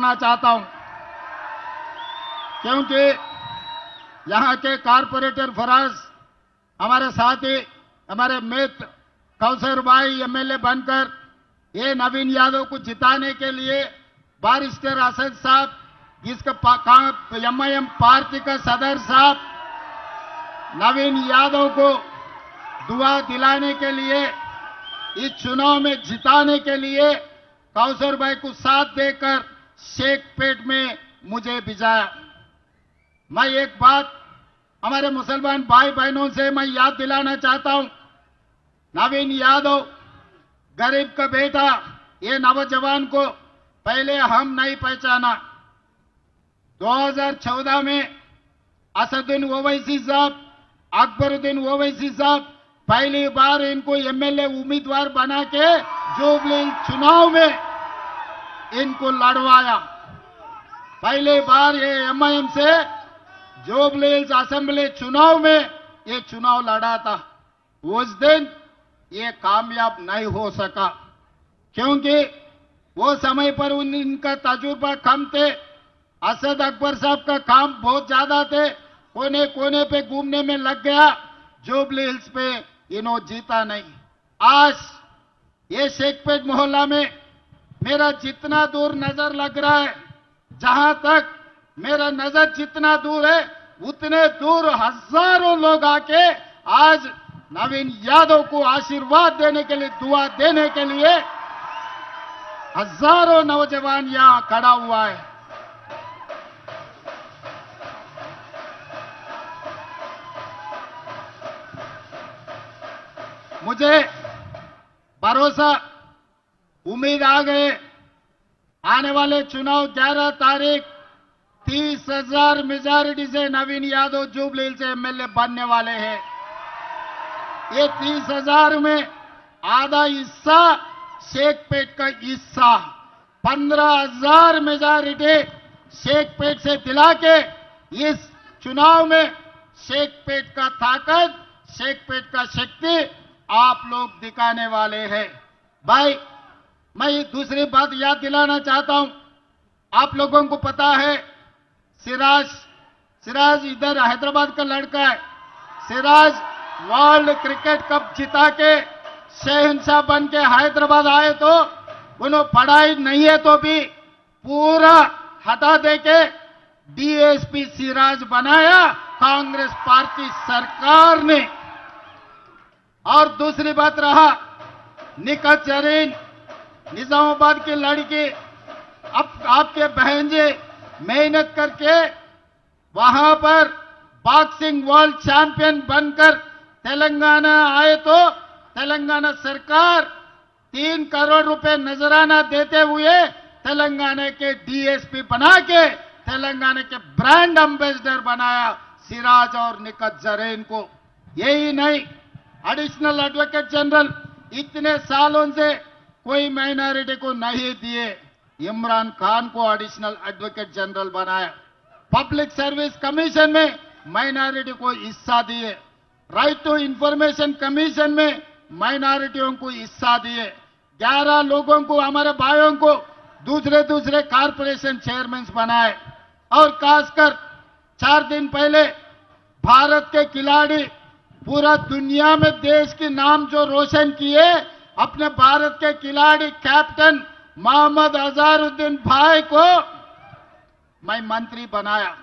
करना चाहता हूं, क्योंकि यहां के कारपोरेटर फराज हमारे साथी, हमारे मित्र कौसर भाई एमएलए बनकर ये नवीन यादव को जिताने के लिए बारिस्टर असद साहब, जिसका एमआईएम पार्टी का सदर साहब नवीन यादव को दुआ दिलाने के लिए, इस चुनाव में जिताने के लिए कौसर भाई को साथ देकर शेखपेट में मुझे भिजाया। मैं एक बात हमारे मुसलमान भाई बहनों से मैं याद दिलाना चाहता हूं, नवीन यादव गरीब का बेटा, ये नौजवान को पहले हम नहीं पहचाना। 2014 में असदुद्दीन ओवैसी साहब, अकबरुद्दीन ओवैसी साहब पहली बार इनको एमएलए उम्मीदवार बना के जुबली चुनाव में इनको लड़वाया। पहली बार ये एमआईएम से जुबली असेंबली चुनाव में ये चुनाव लड़ा था। उस दिन ये कामयाब नहीं हो सका, क्योंकि वो समय पर इनका तजुर्बा कम थे। असद अकबर साहब का काम बहुत ज्यादा थे, कोने कोने पे घूमने में लग गया, जुबली हिल्स पे इन्हों जीता नहीं। आज ये शेखपेट मोहल्ला में मेरा जितना दूर नजर लग रहा है, जहां तक मेरा नजर जितना दूर है उतने दूर हजारों लोग आके आज नवीन यादव को आशीर्वाद देने के लिए, दुआ देने के लिए हजारों नौजवान यहां खड़ा हुआ है। मुझे भरोसा, उम्मीद आ गए, आने वाले चुनाव 11 तारीख 30,000 मेजॉरिटी से नवीन यादव जुबली से एमएलए बनने वाले हैं। ये 30,000 में आधा हिस्सा शेखपेट का हिस्सा, 15,000 मेजॉरिटी शेखपेट से दिला के इस चुनाव में शेखपेट का ताकत, शेखपेट का शक्ति आप लोग दिखाने वाले हैं। भाई, मैं दूसरी बात याद दिलाना चाहता हूं, आप लोगों को पता है सिराज इधर हैदराबाद का लड़का है। सिराज वर्ल्ड क्रिकेट कप जिता के शहंशाह बन के हैदराबाद आए तो उन्होंने पढ़ाई नहीं है तो भी पूरा हटा दे के डीएसपी सिराज बनाया कांग्रेस पार्टी सरकार ने। और दूसरी बात रहा निकत जरीन, निजामाबाद की लड़की, अब आपके बहनजी मेहनत करके वहां पर बॉक्सिंग वर्ल्ड चैंपियन बनकर तेलंगाना आए तो तेलंगाना सरकार 3 करोड़ रुपए नजराना देते हुए तेलंगाना के डीएसपी बना के तेलंगाना के ब्रांड एम्बेसडर बनाया सिराज और निकत जरीन को। यही नहीं, एडिशनल एडवोकेट जनरल इतने सालों से कोई माइनॉरिटी को नहीं दिए, इमरान खान को एडिशनल एडवोकेट जनरल बनाया। पब्लिक सर्विस कमीशन में माइनॉरिटी को हिस्सा दिए, राइट टू इंफॉर्मेशन कमीशन में माइनॉरिटियों को हिस्सा दिए, 11 लोगों को, हमारे भाइयों को दूसरे कारपोरेशन चेयरमैन बनाए। और खासकर 4 दिन पहले भारत के खिलाड़ी पूरा दुनिया में देश के नाम जो रोशन किए, अपने भारत के खिलाड़ी कैप्टन मोहम्मद अजहरुद्दीन भाई को मैं मंत्री बनाया।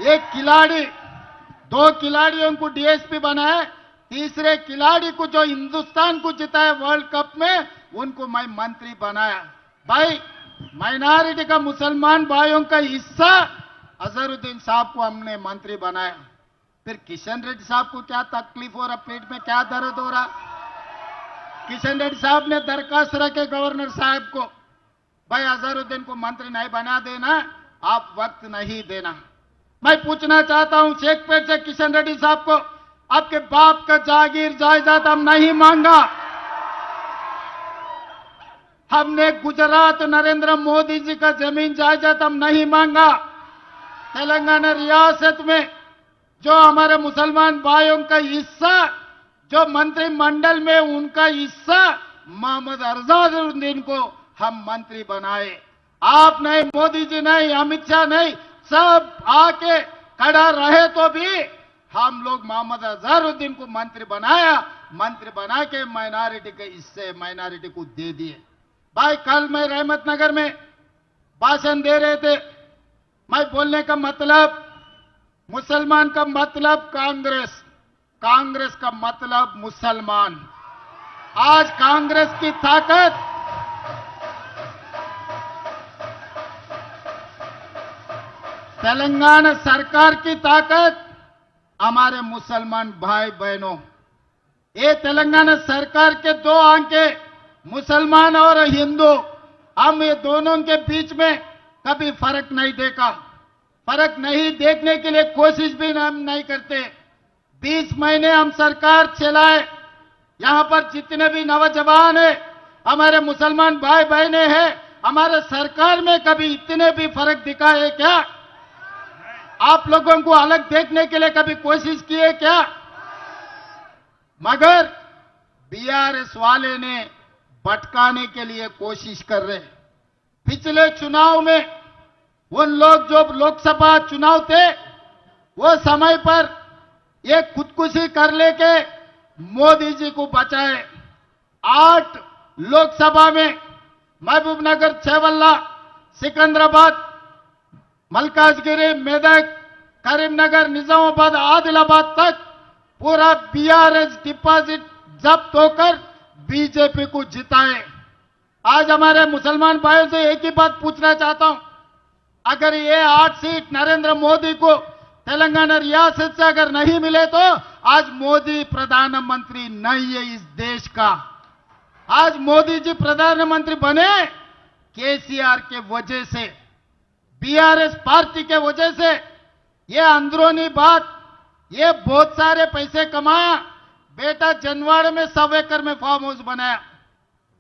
एक खिलाड़ी, 2 खिलाड़ियों को डीएसपी बनाया, तीसरे खिलाड़ी को जो हिंदुस्तान को जिताया वर्ल्ड कप में उनको मैं मंत्री बनाया। भाई, माइनॉरिटी का मुसलमान भाइयों का हिस्सा अजहरुद्दीन साहब को हमने मंत्री बनाया। फिर किशन रेड्डी साहब को क्या तकलीफ हो रहा, पेट में क्या दर्द हो रहा? किशन रेड्डी साहब ने दरखास्त रखे गवर्नर साहब को, भाई अजहरुद्दीन को मंत्री नहीं बना देना, आप वक्त नहीं देना। मैं पूछना चाहता हूं शेखपेट से किशन रेड्डी साहब को, आपके बाप का जागीर जायदाद हम नहीं मांगा, हमने गुजरात नरेंद्र मोदी जी का जमीन जायदाद हम नहीं मांगा। तेलंगाना रियासत में जो हमारे मुसलमान भाइयों का हिस्सा, जो मंत्रिमंडल में उनका हिस्सा, मोहम्मद अजहरुद्दीन को हम मंत्री बनाए। आप नहीं, मोदी जी नहीं, अमित शाह नहीं, सब आके खड़ा रहे तो भी हम लोग मोहम्मद अजहरुद्दीन को मंत्री बनाया, मंत्री बना के माइनॉरिटी के हिस्से माइनॉरिटी को दे दिए। भाई कल मैं रहमतनगर में भाषण दे रहे थे, मैं बोलने का मतलब मुसलमान का मतलब कांग्रेस, कांग्रेस का मतलब मुसलमान। आज कांग्रेस की ताकत तेलंगाना सरकार की ताकत हमारे मुसलमान भाई बहनों, ये तेलंगाना सरकार के दो आंखें मुसलमान और हिंदू, हम ये दोनों के बीच में कभी फर्क नहीं देखा, फर्क नहीं देखने के लिए कोशिश भी हम नहीं करते। 20 महीने हम सरकार चलाए, यहां पर जितने भी नौजवान हैं, हमारे मुसलमान भाई बहनें हैं, हमारे सरकार में कभी इतने भी फर्क दिखा है क्या? आप लोगों को अलग देखने के लिए कभी कोशिश की है क्या? मगर बीआरएस वाले ने भटकाने के लिए कोशिश कर रहे। पिछले चुनाव में उन लोग जो लोकसभा चुनाव थे, वो समय पर ये खुदकुशी कर लेके मोदी जी को बचाए। 8 लोकसभा में महबूबनगर, छेवल्ला, सिकंदराबाद, मलकाजगिरी, मेदक, करीमनगर, निजामाबाद, आदिलाबाद तक पूरा बीआरएस डिपॉजिट जब्त होकर बीजेपी को जिताए। आज हमारे मुसलमान भाइयों से एक ही बात पूछना चाहता हूं, अगर ये 8 सीट नरेंद्र मोदी को तेलंगाना रियासत से अगर नहीं मिले तो आज मोदी प्रधानमंत्री नहीं है इस देश का। आज मोदी जी प्रधानमंत्री बने केसीआर के वजह से, बीआरएस पार्टी के वजह से। ये अंदरूनी बात, ये बहुत सारे पैसे कमाया, बेटा जनवाड़े में 100 एकड़ में फार्म हाउस बनाया,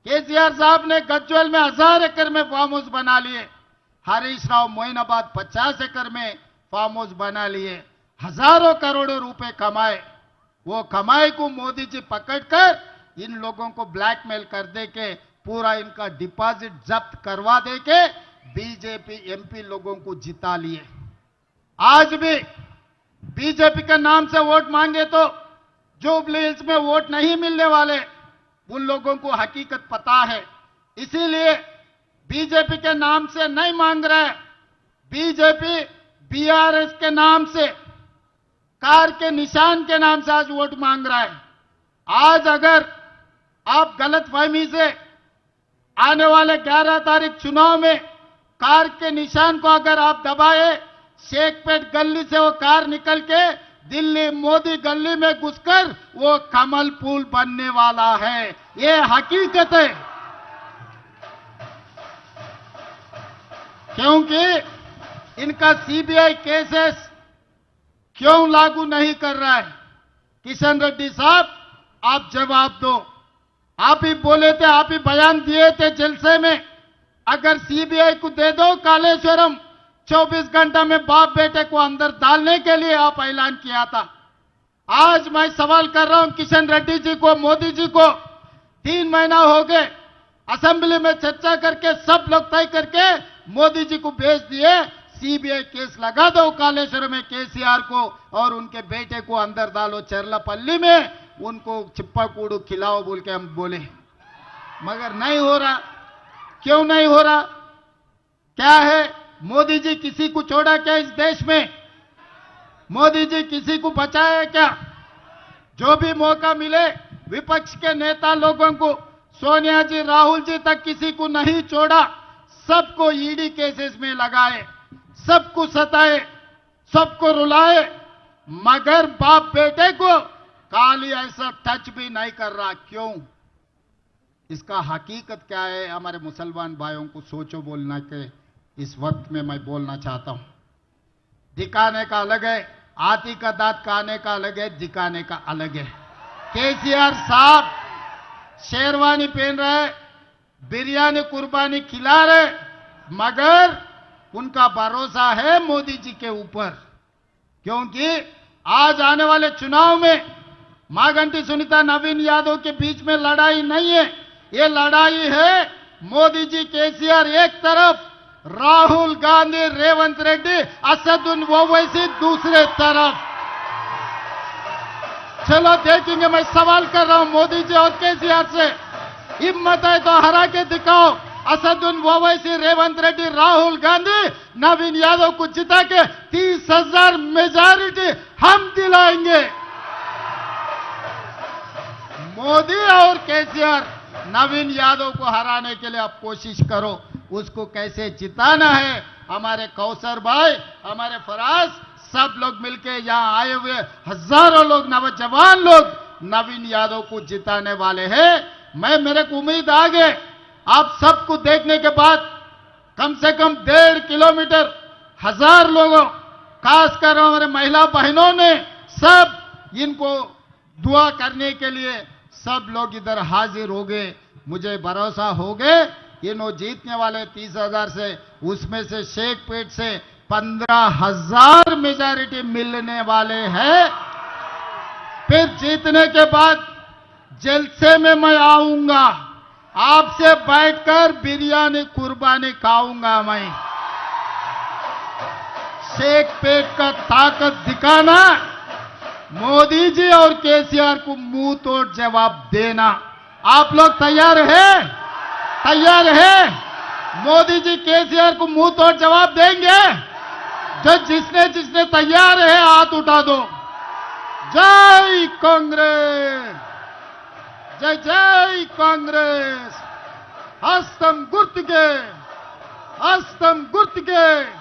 केसीआर साहब ने गज्वेल में 1000 एकड़ में फार्म हाउस बना लिए, हरीश राव मोइनाबाद 50 एकड़ में फार्म हाउस बना लिए, हजारों करोड़ों रुपए कमाए। वो कमाई को मोदी जी पकड़कर इन लोगों को ब्लैकमेल कर दे के पूरा इनका डिपॉजिट जब्त करवा दे के बीजेपी एमपी लोगों को जिता लिए। आज भी बीजेपी के नाम से वोट मांगे तो जुबली हिल्स में वोट नहीं मिलने वाले, उन लोगों को हकीकत पता है, इसीलिए बीजेपी के नाम से नहीं मांग रहा है। बीजेपी बीआरएस के नाम से, कार के निशान के नाम से आज वोट मांग रहा है। आज अगर आप गलतफहमी से आने वाले 11 तारीख चुनाव में कार के निशान को अगर आप दबाए, शेखपेट गली से वो कार निकल के दिल्ली मोदी गली में घुसकर वो कमल पुल बनने वाला है, ये हकीकत है। क्योंकि इनका सीबीआई केसेस क्यों लागू नहीं कर रहा है? किशन रेड्डी साहब, आप जवाब दो। आप ही बोले थे, आप ही बयान दिए थे जलसे में, अगर सीबीआई को दे दो कालेश्वरम, 24 घंटा में बाप बेटे को अंदर डालने के लिए आप ऐलान किया था। आज मैं सवाल कर रहा हूं किशन रेड्डी जी को, मोदी जी को, 3 महीना हो गए, असेंबली में चर्चा करके सब लोग तय करके मोदी जी को भेज दिए, सीबीआई केस लगा दो कालेश्वरम में केसीआर को और उनके बेटे को अंदर डालो चरलापल्ली में, उनको चिप्पा कूड़ू खिलाओ बोल के हम बोले, मगर नहीं हो रहा। क्यों नहीं हो रहा? क्या है? मोदी जी किसी को छोड़ा क्या इस देश में? मोदी जी किसी को बचाया क्या? जो भी मौका मिले विपक्ष के नेता लोगों को, सोनिया जी, राहुल जी तक किसी को नहीं छोड़ा, सबको ईडी केसेस में लगाए, सबको सताए, सबको रुलाए, मगर बाप बेटे को काली ऐसा टच भी नहीं कर रहा। क्यों? इसका हकीकत क्या है? हमारे मुसलमान भाइयों को सोचो बोलना के इस वक्त में मैं बोलना चाहता हूं। दिखाने का अलग है, हाथी का दांत खाने का अलग है, दिखाने का अलग है। केसीआर साहब शेरवानी पहन रहे, बिरयानी कुर्बानी खिला रहे, मगर उनका भरोसा है मोदी जी के ऊपर, क्योंकि आज आने वाले चुनाव में माघंटी सुनीता, नवीन यादव के बीच में लड़ाई नहीं है, ये लड़ाई है मोदी जी केसीआर एक तरफ राहुल गांधी, रेवंत रेड्डी, असदुद्दीन ओवैसी दूसरे तरफ। चलो देखेंगे। मैं सवाल कर रहा हूं मोदी जी और केसीआर से, हिम्मत है तो हरा के दिखाओ। असदुद्दीन ओवैसी, रेवंत रेड्डी, राहुल गांधी, नवीन यादव को जिता के 30,000 मेजॉरिटी हम दिलाएंगे। मोदी और केसीआर, नवीन यादव को हराने के लिए आप कोशिश करो। उसको कैसे जिताना है, हमारे कौसर भाई, हमारे फराज, सब लोग मिलके यहां आए हुए हजारों लोग, नौजवान लोग नवीन यादव को जिताने वाले हैं। मेरे को उम्मीद आ गए आप सबको देखने के बाद, कम से कम 1.5 किलोमीटर 1000 लोगों, खासकर हमारे महिला बहनों ने सब इनको दुआ करने के लिए सब लोग इधर हाजिर हो गए। मुझे भरोसा हो गए इन्हों जीतने वाले 30,000 से, उसमें से शेखपेट से 15,000 मेजॉरिटी मिलने वाले हैं। फिर जीतने के बाद जलसे में मैं आऊंगा, आपसे बैठकर बिरयानी कुर्बानी खाऊंगा। मैं शेखपेट का ताकत दिखाना, मोदी जी और केसीआर को मुंह तोड़ जवाब देना। आप लोग तैयार हैं? तैयार हैं? मोदी जी केसीआर को मुंह तोड़ जवाब देंगे? जो जिसने तैयार है हाथ उठा दो। जय कांग्रेस, जय जय कांग्रेस। हस्तम गुर्तुके, हस्तम गुर्तुके।